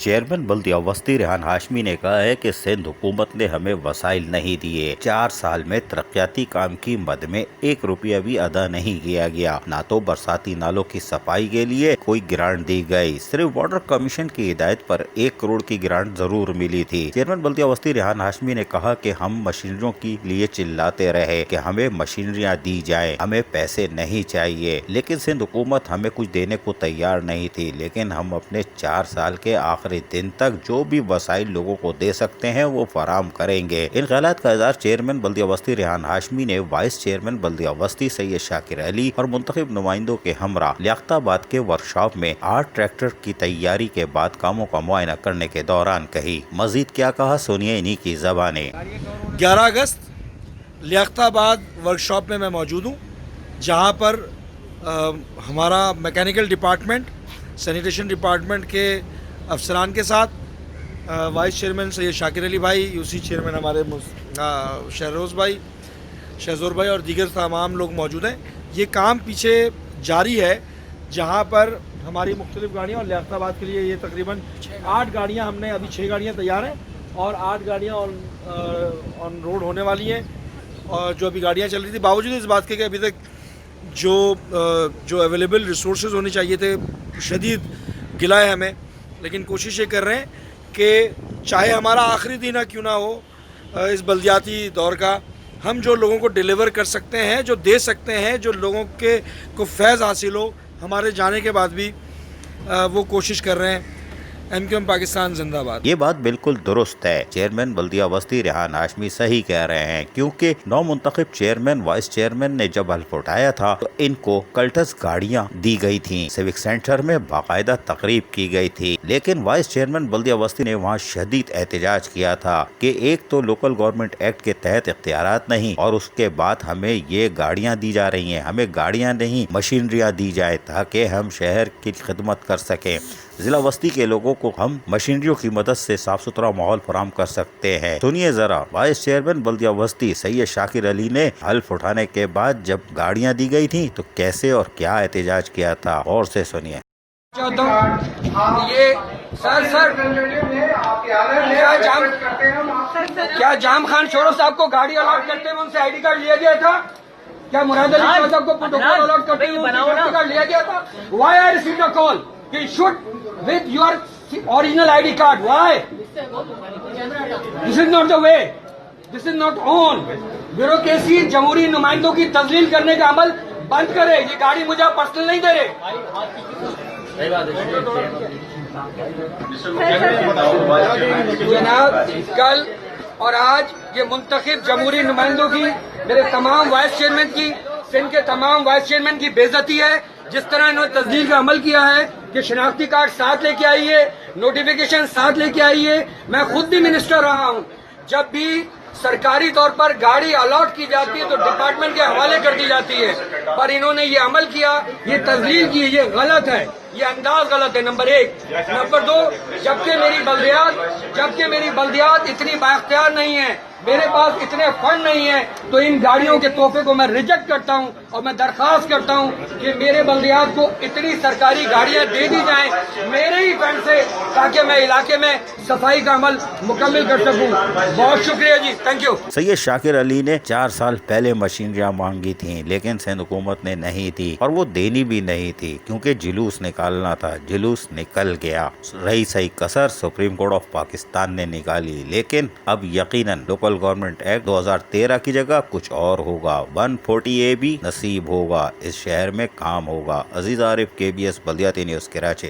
Chairman بلدیہ وسطی ریحان ہاشمی نے کہا ہے کہ سندھ حکومت نے ہمیں وسائل نہیں دیے۔ 4 سال میں ترقیاتی کام کی مد میں 1 روپیہ بھی ادا نہیں کیا گیا، نہ تو برساتی نالوں کی صفائی کے لیے کوئی گرانٹ دی گئی۔ صرف واٹر کمیشن کی ہدایت پر 1 کروڑ کی گرانٹ ضرور ملی تھی۔ چیئرمین بلدیہ وسطی ریحان ہاشمی نے کہا کہ ہم مشینریوں کے لیے چلاتے رہے کہ ہمیں مشینریاں دی جائیں، ہمیں پیسے نہیں چاہیے، لیکن سندھ حکومت ہمیں کچھ دینے کو تیار نہیں تھی، لیکن ہم اپنے 4 سال کے آخری دن تک جو بھی وسائل لوگوں کو دے سکتے ہیں وہ فراہم کریں گے۔ ان خیالات کا اظہار چیئرمین بلدیہ وسطی ریحان ہاشمی نے وائس چیئرمین بلدیہ وسطی سید شاکر علی اور منتخب نمائندوں کے ہمراہ لیاقت آباد کے ورکشاپ میں 8 ٹریکٹر کی تیاری کے بعد کاموں کا معائنہ کرنے کے دوران کہی۔ مزید کیا کہا، سنیے انہی کی زبانیں۔ 11 اگست لیاقت آباد ورکشاپ میں موجود ہوں، جہاں پر ہمارا میکینیکل ڈپارٹمنٹ، سینیٹیشن ڈپارٹمنٹ کے افسران کے ساتھ وائس چیئرمین سید شاکر علی بھائی، یو سی چیئرمین ہمارے شہزور بھائی اور دیگر تمام لوگ موجود ہیں۔ یہ کام پیچھے جاری ہے، جہاں پر ہماری مختلف گاڑیاں اور لیاقت آباد کے لیے یہ تقریباً 8 گاڑیاں، ہم نے ابھی 6 گاڑیاں تیار ہیں اور 8 گاڑیاں آن روڈ ہونے والی ہیں، اور جو ابھی گاڑیاں چل رہی تھی، باوجود اس بات کے کہ ابھی تک جو اویلیبل ریسورسز ہونے چاہیے تھے، شدید گلا ہے ہمیں، لیکن کوشش یہ کر رہے ہیں کہ چاہے ہمارا آخری دن کیوں نہ ہو اس بلدیاتی دور کا، ہم جو لوگوں کو ڈیلیور کر سکتے ہیں، جو دے سکتے ہیں، جو لوگوں کو فیض حاصل ہو ہمارے جانے کے بعد بھی، وہ کوشش کر رہے ہیں۔ ایم کیو ایم پاکستان زندہ باد۔ یہ بات بالکل درست ہے، چیئرمین بلدیہ وسطی ریحان ہاشمی صحیح کہہ رہے ہیں، کیونکہ نو منتخب چیئرمین وائس چیئرمین نے جب حلف اٹھایا تھا تو ان کو کلٹس گاڑیاں دی گئی تھیں، سیوک سینٹر میں باقاعدہ تقریب کی گئی تھی، لیکن وائس چیئرمین بلدیہ وسطی نے وہاں شدید احتجاج کیا تھا کہ ایک تو لوکل گورنمنٹ ایکٹ کے تحت اختیارات نہیں، اور اس کے بعد ہمیں یہ گاڑیاں دی جا رہی ہیں، ہمیں گاڑیاں نہیں مشینریاں دی جائے تاکہ ہم شہر کی خدمت کر سکیں۔ ضلع وسطی کے لوگوں کو ہم مشینریوں کی مدد سے صاف ستھرا ماحول فراہم کر سکتے ہیں۔ سنیے ذرا، وائس چیئرمین بلدیہ وسطی سید شاکر علی نے حلف اٹھانے کے بعد جب گاڑیاں دی گئی تھیں تو کیسے اور کیا احتجاج کیا تھا، اور سے سنیے۔ کیا جام خان شورو صاحب کو گاڑی الاٹ کرتے ہیں ان سے آئی ڈی کارڈ لیا گیا تھا؟ کیا مراد علی شاہ صاحب کو پروٹوکول الاٹ کرتے ہیں ان سے آئی ڈی کارڈ لیا گیا تھا؟ وائی آئی ریسیوڈ اے کال کہ should with your original ID card. Why? This is not the way. This is not on. Bureaucracy جمہوری نمائندوں کی تذلیل کرنے کا عمل بند کرے۔ یہ گاڑی مجھے پرسنل نہیں دے رہے۔ جناب، کل اور آج یہ منتخب جمہوری نمائندوں کی، میرے تمام وائس چیئرمین کی، سندھ کے تمام وائس چیئرمین کی بے عزتی ہے۔ جس طرح انہوں نے تسجیل کا عمل کیا ہے کہ شناختی کارڈ ساتھ لے کے آئیے، نوٹیفیکیشن ساتھ لے کے آئیے۔ میں خود بھی منسٹر رہا ہوں، جب بھی سرکاری طور پر گاڑی الاٹ کی جاتی ہے تو ڈپارٹمنٹ کے حوالے کر دی جاتی ہے، پر انہوں نے یہ عمل کیا، یہ تسجیل کی، یہ غلط ہے، یہ انداز غلط ہے۔ نمبر 1۔ نمبر 2، جبکہ میری بلدیات اتنی بااختیار نہیں ہے، میرے پاس اتنے فنڈ نہیں ہیں، تو ان گاڑیوں کے تحفے کو میں ریجیکٹ کرتا ہوں اور میں درخواست کرتا ہوں کہ میرے بلدیات کو اتنی سرکاری گاڑیاں دے دی جائیں میرے ہی فنڈ سے، تاکہ میں علاقے میں صفائی کا عمل مکمل کر سکوں۔ بہت شکریہ جی، تھینک یو۔ سید شاکر علی نے 4 سال پہلے مشینریاں مانگی تھیں، لیکن سندھ حکومت نے نہیں دی، اور وہ دینی بھی نہیں تھی کیونکہ جلوس نکالنا تھا۔ جلوس نکل گیا، رہی صحیح کسر سپریم کورٹ آف پاکستان نے نکالی، لیکن اب یقیناً لوکل گورنمنٹ ایکٹ 2013 کی جگہ کچھ اور ہوگا، 140A بھی نصیب ہوگا، اس شہر میں کام ہوگا۔ عزیز عارف، KBS بلدیاتی نیوز، کراچی۔